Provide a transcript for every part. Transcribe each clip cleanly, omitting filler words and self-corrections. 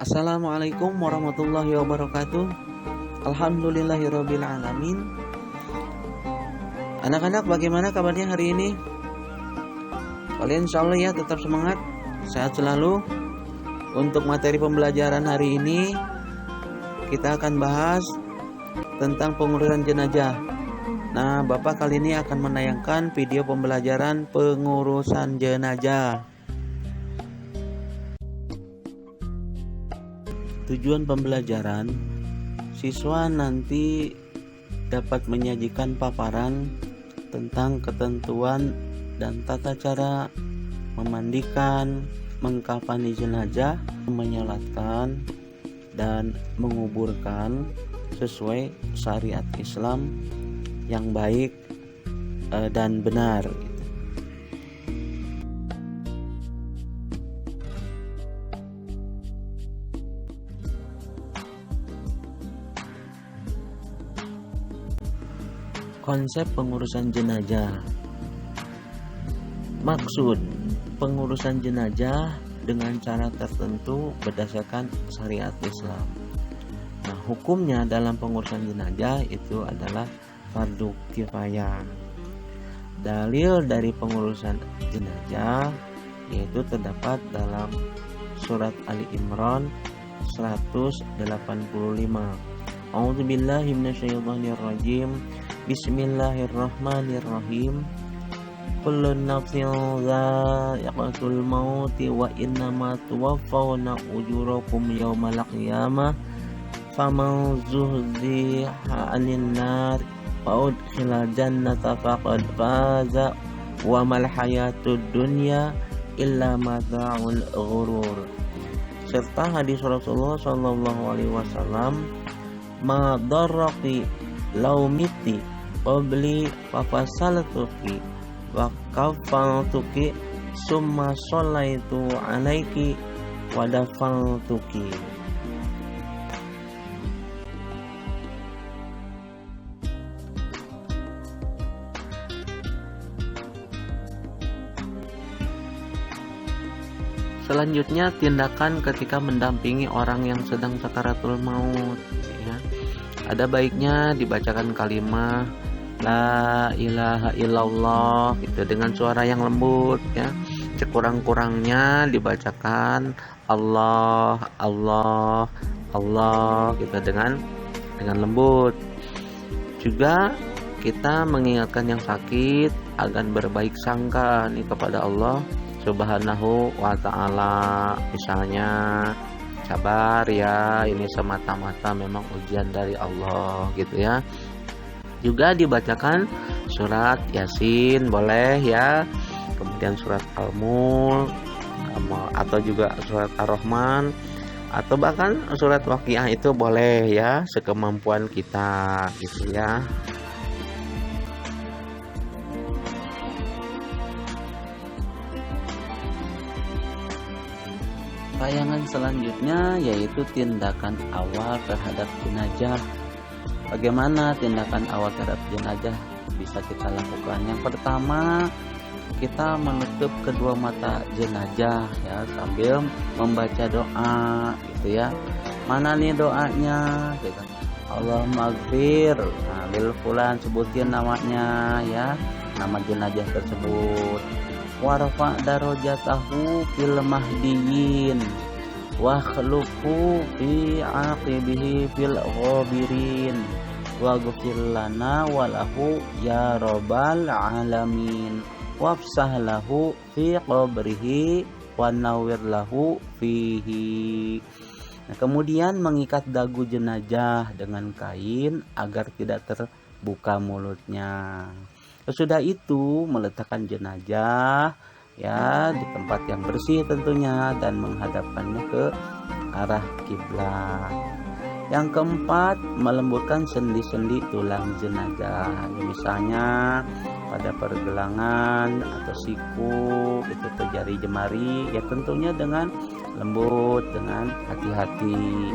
Assalamualaikum warahmatullahi wabarakatuh. Alhamdulillahirabbil alamin. Anak-anak, bagaimana kabarnya hari ini? Kalian insyaallah ya tetap semangat, sehat selalu. Untuk materi pembelajaran hari ini kita akan bahas tentang pengurusan jenazah. Nah, Bapak kali ini akan menayangkan video pembelajaran pengurusan jenazah. Tujuan pembelajaran, siswa nanti dapat menyajikan paparan tentang ketentuan dan tata cara memandikan, mengkafani jenazah, menyolatkan, dan menguburkan sesuai syariat Islam yang baik dan benar. Konsep pengurusan jenazah. Maksud pengurusan jenazah dengan cara tertentu berdasarkan syariat Islam. Nah, hukumnya dalam pengurusan jenazah itu adalah fardu kifayah. Dalil dari pengurusan jenazah yaitu terdapat dalam surat Ali Imran 185. A'udzubillahi minasyaitonirrajim. Bismillahirrahmanirrahim. Kullu nafsin dha'iqatul mauti wa innama tuwaffawna ujurakum yawmal qiyamah faman zuhziha 'anil nar wa udkhilal jannata faqad faza wa mal hayatud dunya illa mata'ul ghurur. Serta hadis Rasulullah sallallahu alaihi wasallam, ma darraqi laumiti qabli fafasaltuki wa kafaltuki summa sholaitu alaiki wa dafaltuki. Selanjutnya, tindakan ketika mendampingi orang yang sedang sakaratul maut ya. Ada baiknya dibacakan kalimat La ilaha illallah gitu dengan suara yang lembut ya. Sekurang-kurangnya dibacakan Allah Allah Allah gitu dengan lembut. Juga kita mengingatkan yang sakit agar berbaik sangka nih kepada Allah Subhanahu wa ta'ala. Misalnya, sabar ya, ini semata-mata memang ujian dari Allah gitu ya. Juga dibacakan surat Yasin boleh ya, kemudian surat Al-Mulk atau juga surat Ar-Rahman atau bahkan surat Waqiah itu boleh ya, sekemampuan kita gitu ya. Tayangan selanjutnya yaitu tindakan awal terhadap jenazah. Bagaimana tindakan awal terhadap jenazah bisa kita lakukan? Yang pertama, kita menutup kedua mata jenazah ya sambil membaca doa gitu ya. Mana nih doanya? Gitu. Allahumma ighfir lil fulan, sebutin namanya ya, nama jenazah tersebut. Warfa darajatahu fil mahdiyin wa khluqu fi aqibihi fil ghabirin wa ghfir lana wa lahu ya rabbal alamin wafsah lahu fi qabrihi wa nawwir lahu fihi. Nah, kemudian mengikat dagu jenazah dengan kain agar tidak terbuka mulutnya. Sesudah itu meletakkan jenazah ya di tempat yang bersih tentunya dan menghadapkannya ke arah kiblat. Yang keempat, melembutkan sendi-sendi tulang jenazah. Misalnya pada pergelangan atau siku itu jari jemari ya, tentunya dengan lembut, dengan hati-hati.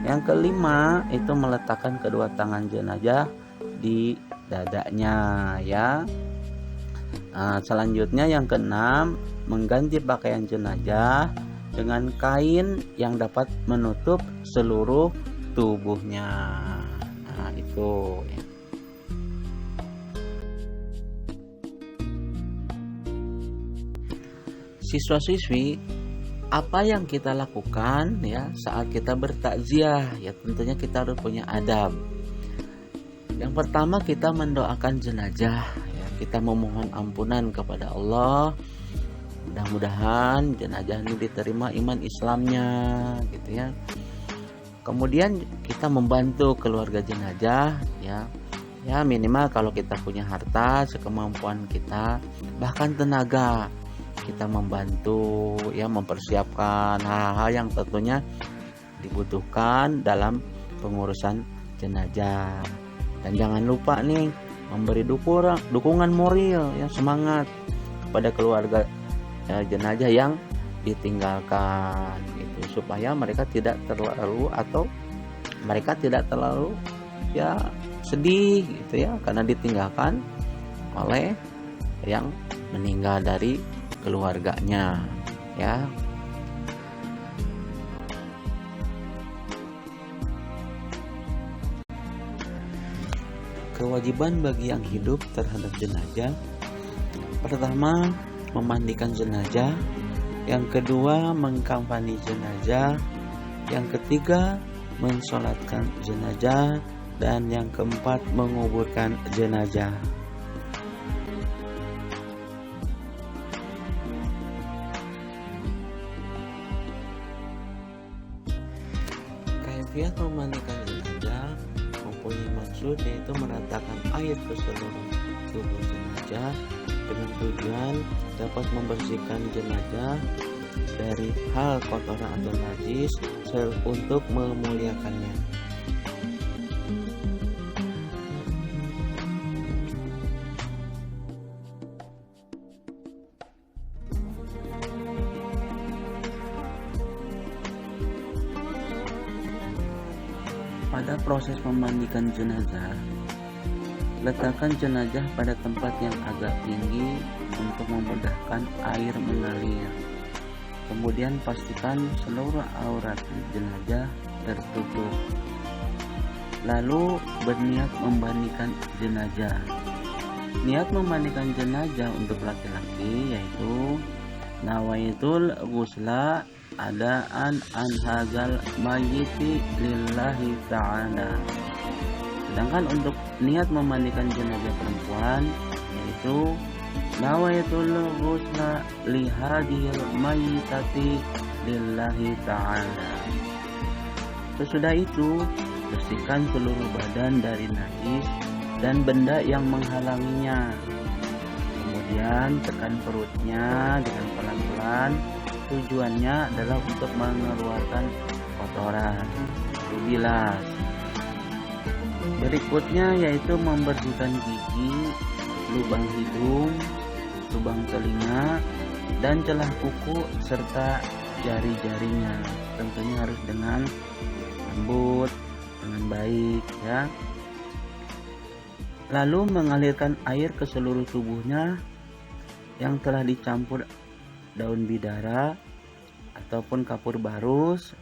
Yang kelima itu meletakkan kedua tangan jenazah di dadanya ya. Selanjutnya yang keenam, mengganti pakaian jenazah dengan kain yang dapat menutup seluruh tubuhnya. Nah, itu ya. Siswa-siswi, apa yang kita lakukan ya saat kita bertakziah? Ya tentunya kita harus punya adab. Yang pertama, kita mendoakan jenazah ya, kita memohon ampunan kepada Allah. Mudah-mudahan jenazah ini diterima iman Islamnya gitu ya. Kemudian kita membantu keluarga jenazah ya. Ya minimal kalau kita punya harta sekemampuan kita, bahkan tenaga, kita membantu ya mempersiapkan hal-hal yang tentunya dibutuhkan dalam pengurusan jenazah. Dan jangan lupa nih memberi dukungan moral ya, semangat kepada keluarga jenazah yang ditinggalkan gitu, supaya mereka tidak terlalu ya sedih gitu ya karena ditinggalkan oleh yang meninggal dari keluarganya ya. Kewajiban bagi yang hidup terhadap jenazah, pertama memandikan jenazah, yang kedua mengkafani jenazah, yang ketiga mensolatkan jenazah, dan yang keempat menguburkan jenazah. Kaifiat memandikan jenazah mempunyai maksud yaitu meratakan air ke seluruh tubuh jenazah dengan tujuan dapat membersihkan jenazah dari hal kotoran atau najis untuk memuliakannya. Pada proses memandikan jenazah, letakkan jenazah pada tempat yang agak tinggi untuk memudahkan air mengalir. Kemudian pastikan seluruh aurat jenazah tertutup. Lalu berniat memandikan jenazah. Niat memandikan jenazah untuk laki-laki yaitu nawaitul ghusla adaan an hadzal mayyiti lillahi ta'ala. Sedangkan untuk niat memandikan jenazah perempuan yaitu nawaitul ghusla li hadhil mayyitati lillahi ta'ala. Sesudah itu bersihkan seluruh badan dari najis dan benda yang menghalanginya. Kemudian tekan perutnya dengan pelan-pelan. Tujuannya adalah untuk mengeluarkan kotoran. Bilas. Berikutnya yaitu membersihkan gigi, lubang hidung, lubang telinga, dan celah kuku serta jari-jarinya. Tentunya harus dengan lembut, dengan baik ya. Lalu mengalirkan air ke seluruh tubuhnya yang telah dicampur daun bidara ataupun kapur barus,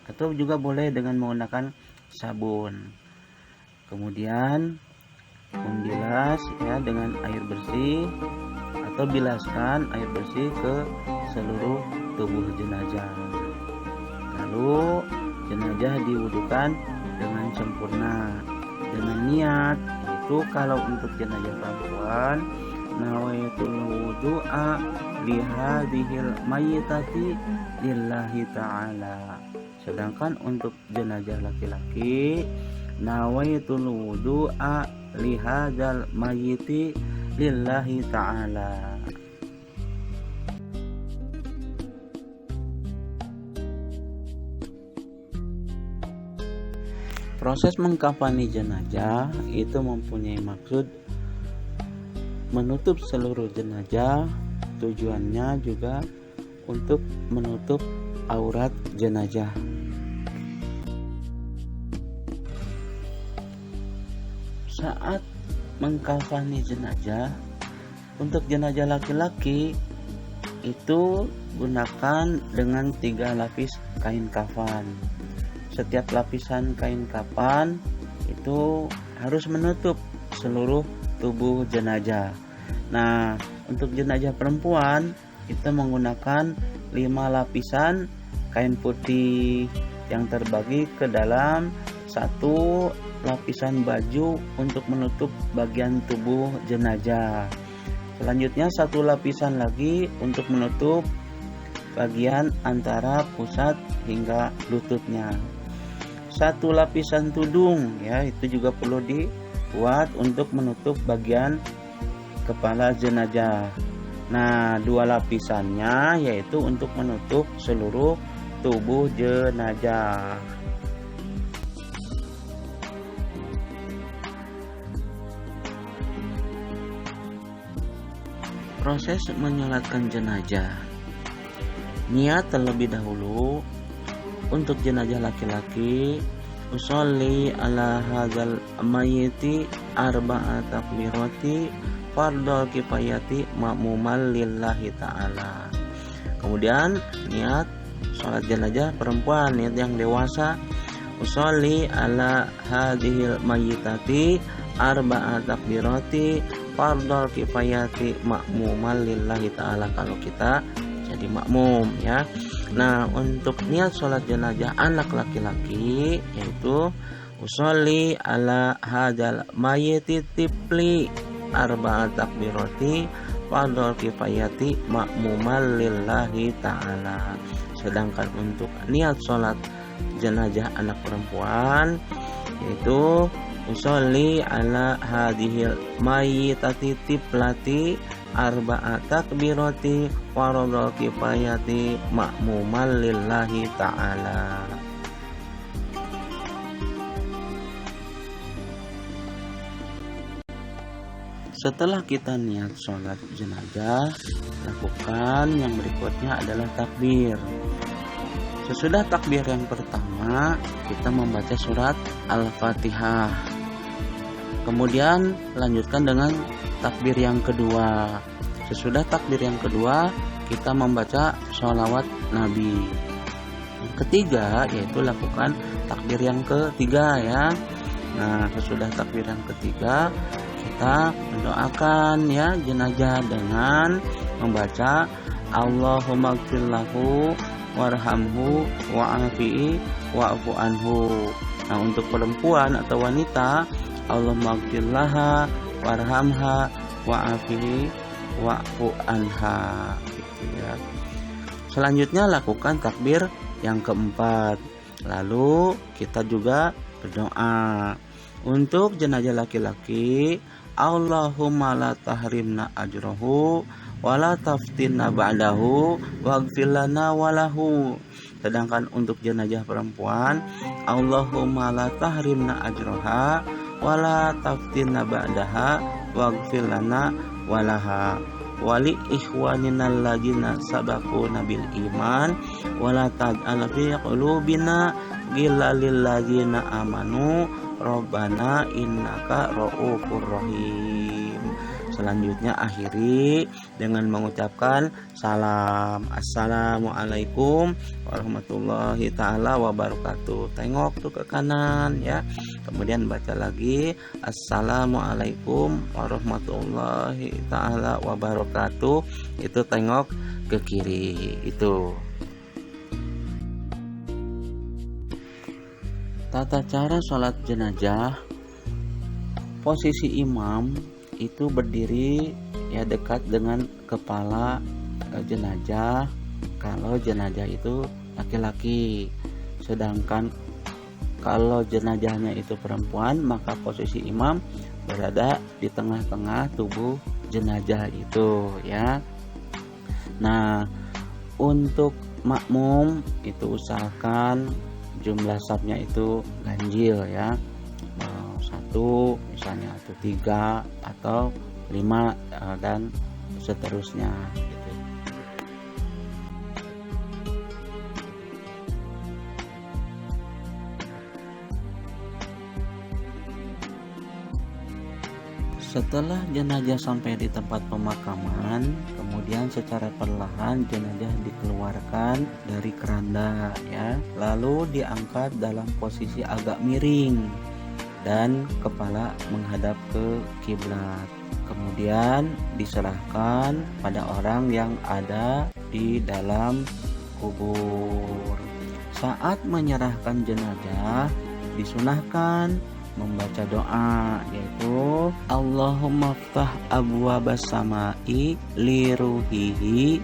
atau juga boleh dengan menggunakan sabun. Kemudian membilas ya dengan air bersih atau bilaskan air bersih ke seluruh tubuh jenazah. Lalu jenazah diwudukan dengan sempurna dengan niat, itu kalau untuk jenazah perempuan nawaitul wudu'a lihadihil mayyitati lillahi ta'ala. Sedangkan untuk jenazah laki-laki nawaitul wudu'a lihadzal mayyiti lillahi ta'ala. Proses mengkafani jenazah itu mempunyai maksud menutup seluruh jenazah. Tujuannya juga untuk menutup aurat jenazah. Saat mengkafani jenazah, untuk jenazah laki-laki itu gunakan dengan 3 lapis kain kafan. Setiap lapisan kain kafan itu harus menutup seluruh tubuh jenazah. Nah, untuk jenazah perempuan kita menggunakan 5 lapisan kain putih yang terbagi ke dalam 1 lapisan baju untuk menutup bagian tubuh jenazah. Selanjutnya 1 lapisan lagi untuk menutup bagian antara pusat hingga lututnya. 1 lapisan tudung ya, itu juga perlu dibuat untuk menutup bagian kepala jenazah. Nah, 2 lapisannya yaitu untuk menutup seluruh tubuh jenazah. Proses menyolatkan jenazah. Niat terlebih dahulu untuk jenazah laki-laki, usolli ala hadzal mayyiti arba'a takbirati fardhu kifayati ma'mumal lillahi ta'ala. Kemudian niat salat jenazah perempuan, niat yang dewasa, usolli ala hadhil mayyitati arba'a takbirati fardhu kifayati ma'mumal lillahi ta'ala, kalau kita jadi makmum ya. Nah, untuk niat sholat jenazah anak laki-laki yaitu usolli ala hadzal mayyiti tifli arba'at takbirati fardhu kifayati ma'mumal lillahi ta'ala. Sedangkan untuk niat sholat jenazah anak perempuan yaitu usolli ala hadhil mayyitati tiflati arba'at takbirati fardhu kifayati ma'mumal lillahi ta'ala. Setelah kita niat sholat jenazah, lakukan yang berikutnya adalah takbir. Sesudah takbir yang pertama, kita membaca surat Al-Fatihah. Kemudian lanjutkan dengan takbir yang kedua. Sesudah takbir yang kedua, kita membaca sholawat Nabi. Yang ketiga yaitu lakukan takbir yang ketiga ya. Nah, sesudah takbir yang ketiga, kita mendoakan ya jenazah dengan membaca Allahumma ighfir lahu warhamhu wa'afihi wa'fu anhu. Nah, untuk perempuan atau wanita, Allahumma ighfir laha warhamha wa'afihi wa'fu anha gitu ya. Selanjutnya lakukan takbir yang keempat. Lalu kita juga berdoa. Untuk jenazah laki-laki, Allahumma la tahrimna ajrahu wa la taftinna ba'dahu waghfir lana walahu. Sedangkan untuk jenazah perempuan, Allahumma la tahrimna ajraha wala taftinna ba'daha waghfir lana walaha wali ikhwanina alladzina sabaquna bil iman wala taj'al fi qulubina ghillan lil ladzina amanu rabbana innaka ra'ufur rahim. Selanjutnya akhiri dengan mengucapkan salam. Assalamualaikum warahmatullahi ta'ala wabarakatuh. Tengok tuh ke kanan ya. Kemudian baca lagi Assalamualaikum warahmatullahi ta'ala wabarakatuh. Itu tengok ke kiri. Itu tata cara sholat jenazah. Posisi imam itu berdiri ya dekat dengan kepala jenazah kalau jenazah itu laki-laki. Sedangkan kalau jenazahnya itu perempuan, maka posisi imam berada di tengah-tengah tubuh jenazah itu ya. Nah, untuk makmum itu usahakan jumlah safnya itu ganjil ya. 1 misalnya atau 3 atau 5 dan seterusnya gitu. Setelah jenazah sampai di tempat pemakaman, kemudian secara perlahan jenazah dikeluarkan dari keranda ya, lalu diangkat dalam posisi agak miring dan kepala menghadap ke kiblat. Kemudian diserahkan pada orang yang ada di dalam kubur. Saat menyerahkan jenazah disunahkan membaca doa, yaitu Allahumma ftah abwabas samai li ruhihi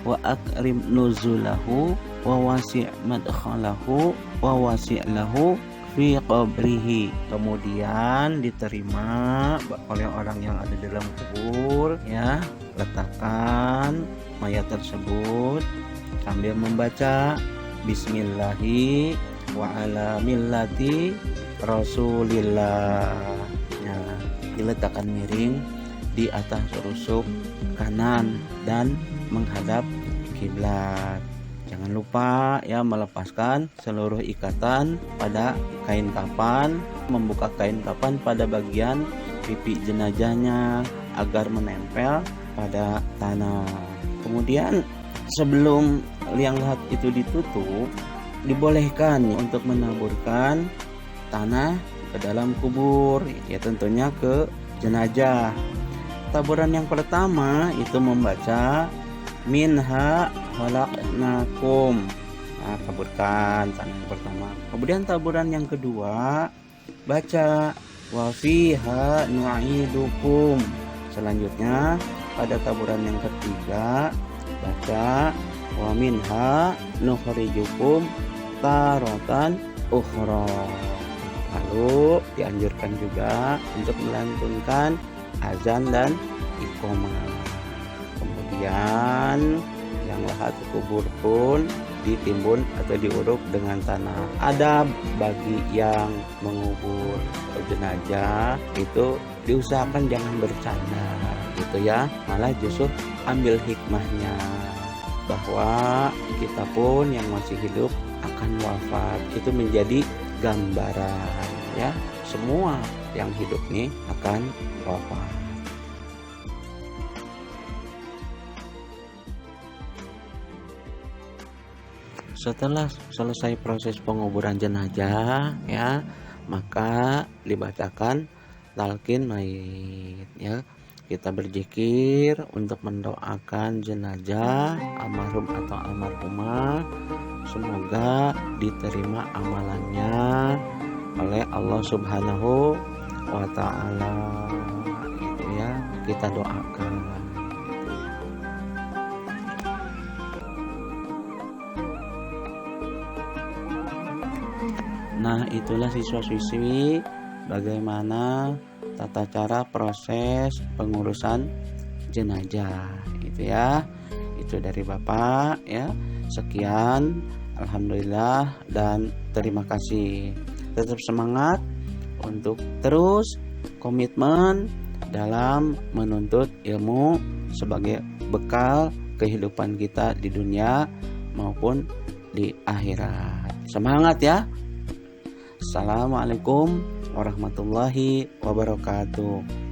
wa akrim nuzulahu wa wasi' madkhalahu wa wasi' lahu fi qabrihi. Kemudian diterima oleh orang yang ada di dalam kubur ya. Letakkan mayat tersebut sambil membaca bismillahi wa ala millati Rasulillah ya, diletakkan miring di atas rusuk kanan dan menghadap kiblat. Jangan lupa ya melepaskan seluruh ikatan pada kain kafan, membuka kain kafan pada bagian pipi jenazahnya agar menempel pada tanah. Kemudian sebelum liang lahat itu ditutup, dibolehkan untuk menaburkan tanah ke dalam kubur, ya tentunya ke jenazah. Taburan yang pertama itu membaca minha khalaqnakum. Nah, taburkan tanah yang pertama. Kemudian taburan yang kedua baca wa fiha nu'idukum. Selanjutnya pada taburan yang ketiga baca wa minha nukhrijukum taratan ukhra. Lalu dianjurkan juga untuk melantunkan azan dan iqomah. Kemudian yang lahat kubur pun ditimbun atau diuruk dengan tanah. Adab bagi yang mengubur jenazah itu diusahakan jangan bercanda gitu ya, malah justru ambil hikmahnya bahwa kita pun yang masih hidup akan wafat. Itu menjadi gambaran ya, semua yang hidup nih akan wafat. Setelah selesai proses penguburan jenazah ya, maka dibacakan talqin mayit ya. Kita berzikir untuk mendoakan jenazah almarhum atau almarhumah, semoga diterima amalannya oleh Allah Subhanahu wa ta'ala gitu ya, kita doakan. Nah, itulah siswa-siswi bagaimana tata cara proses pengurusan jenazah itu ya. Itu dari Bapak ya. Sekian, alhamdulillah dan terima kasih. Tetap semangat untuk terus komitmen dalam menuntut ilmu sebagai bekal kehidupan kita di dunia maupun di akhirat. Semangat ya. Assalamualaikum warahmatullahi wabarakatuh.